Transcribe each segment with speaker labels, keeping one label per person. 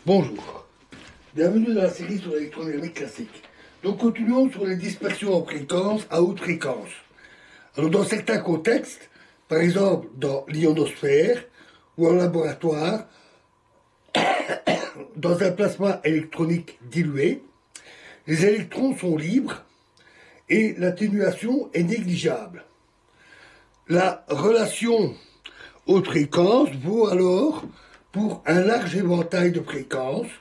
Speaker 1: Bonjour, bienvenue dans la série sur l'électrodynamique classique. Donc continuons sur les dispersions en fréquence à haute fréquence. Alors dans certains contextes, par exemple dans l'ionosphère ou en laboratoire, dans un plasma électronique dilué, les électrons sont libres et l'atténuation est négligeable. La relation haute fréquence vaut alors pour un large éventail de fréquences,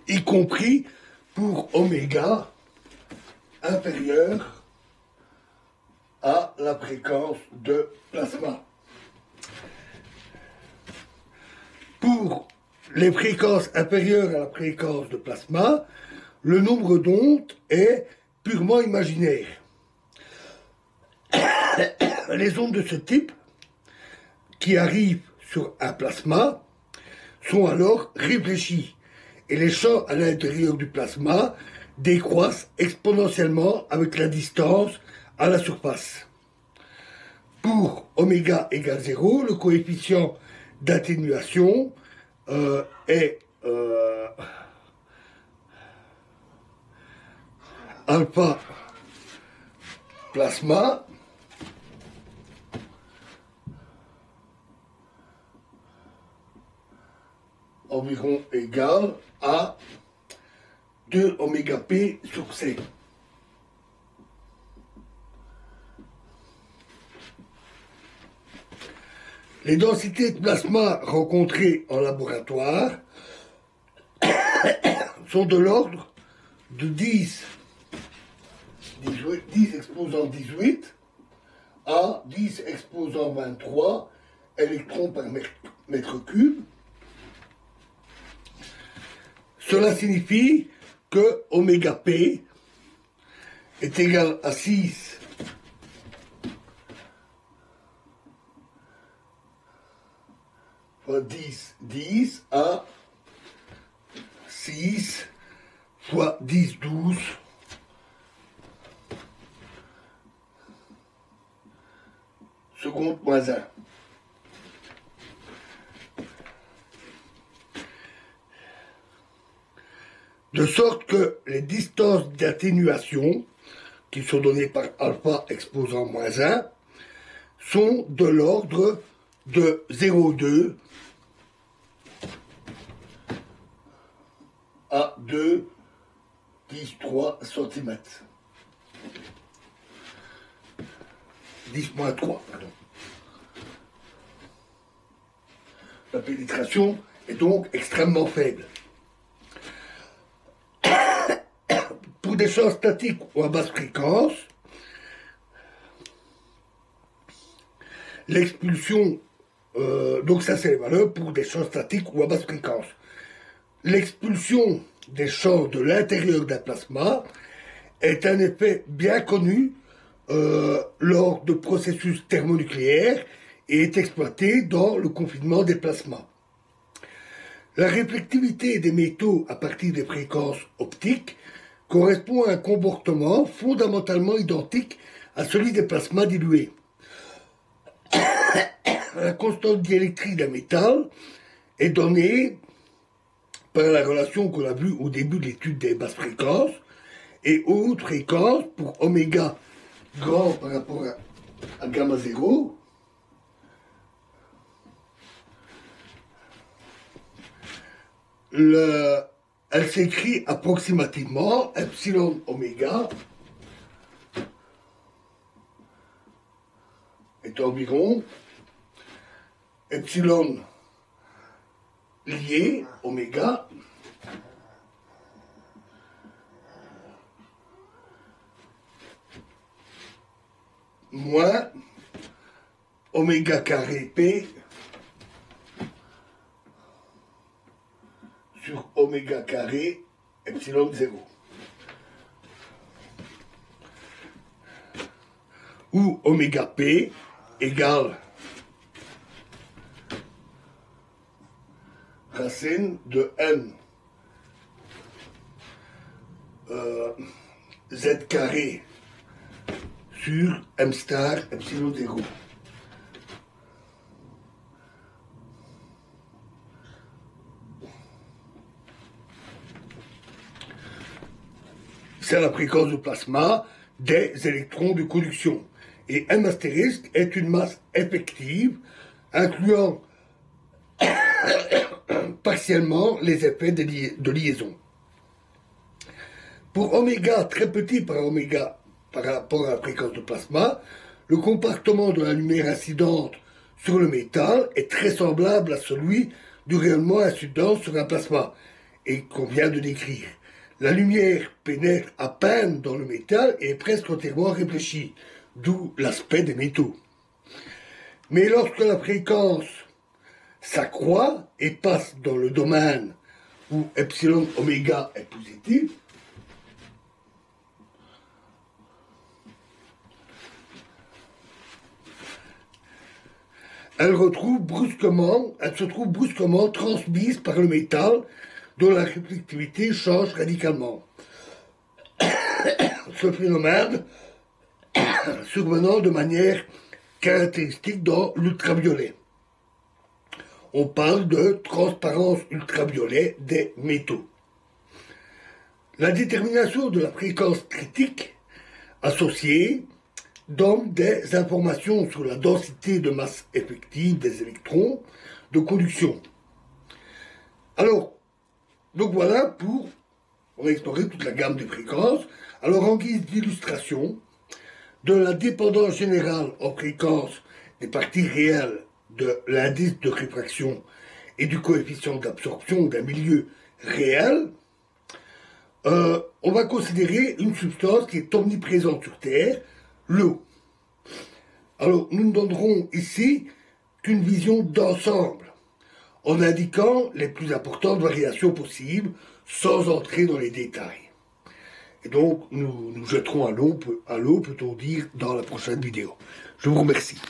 Speaker 1: y compris pour oméga inférieur à la fréquence de plasma. Pour les fréquences inférieures à la fréquence de plasma, le nombre d'ondes est purement imaginaire. Les ondes de ce type, qui arrivent sur un plasma, sont alors réfléchies et les champs à l'intérieur du plasma décroissent exponentiellement avec la distance à la surface. Pour oméga égale 0, le coefficient d'atténuation est alpha plasma environ égal à 2 oméga p sur c. Les densités de plasma rencontrées en laboratoire sont de l'ordre de 10 exposant 18 à 10 exposant 23 électrons par mètre cube. Cela signifie que oméga p est égal à 6 fois 10 à 6 fois 12 secondes moins 1. De sorte que les distances d'atténuation, qui sont données par alpha exposant moins 1, sont de l'ordre de 0,2 à 2,3 cm. 10-3, pardon. La pénétration est donc extrêmement faible. Pour des champs statiques ou à basse fréquence, l'expulsion, donc ça c'est les valeurs pour des champs statiques ou à basse fréquence. L'expulsion des champs de l'intérieur d'un plasma est un effet bien connu lors de processus thermonucléaires et est exploité dans le confinement des plasmas. La réflectivité des métaux à partir des fréquences optiques correspond à un comportement fondamentalement identique à celui des plasmas dilués. La constante diélectrique d'un métal est donnée par la relation qu'on a vue au début de l'étude des basses fréquences et hautes fréquences pour oméga grand par rapport à gamma 0. Elle s'écrit approximativement epsilon oméga est environ epsilon lié oméga moins oméga carré p sur oméga carré epsilon 0. Où oméga p égale racine de n z carré sur m star epsilon 0. c'est la fréquence de plasma des électrons de conduction. Et M astérisque est une masse effective, incluant partiellement les effets de liaison. Pour oméga très petit par rapport à la fréquence de plasma, le comportement de la lumière incidente sur le métal est très semblable à celui du rayonnement incident sur un plasma, et qu'on vient de décrire. La lumière pénètre à peine dans le métal et est presque entièrement réfléchie, d'où l'aspect des métaux. Mais lorsque la fréquence s'accroît et passe dans le domaine où epsilon oméga est positif, elle se trouve brusquement transmise par le métal, dont la réflectivité change radicalement. Ce phénomène survenant de manière caractéristique dans l'ultraviolet. On parle de transparence ultraviolet des métaux. La détermination de la fréquence critique associée donne des informations sur la densité de masse effective des électrons de conduction. Alors, donc voilà on a exploré toute la gamme des fréquences. Alors en guise d'illustration de la dépendance générale en fréquence des parties réelles de l'indice de réfraction et du coefficient d'absorption d'un milieu réel, on va considérer une substance qui est omniprésente sur Terre, l'eau. Alors, nous ne donnerons ici qu'une vision d'ensemble, en indiquant les plus importantes variations possibles, sans entrer dans les détails. Et donc, nous jetterons à l'eau, peut-on dire, dans la prochaine vidéo. Je vous remercie.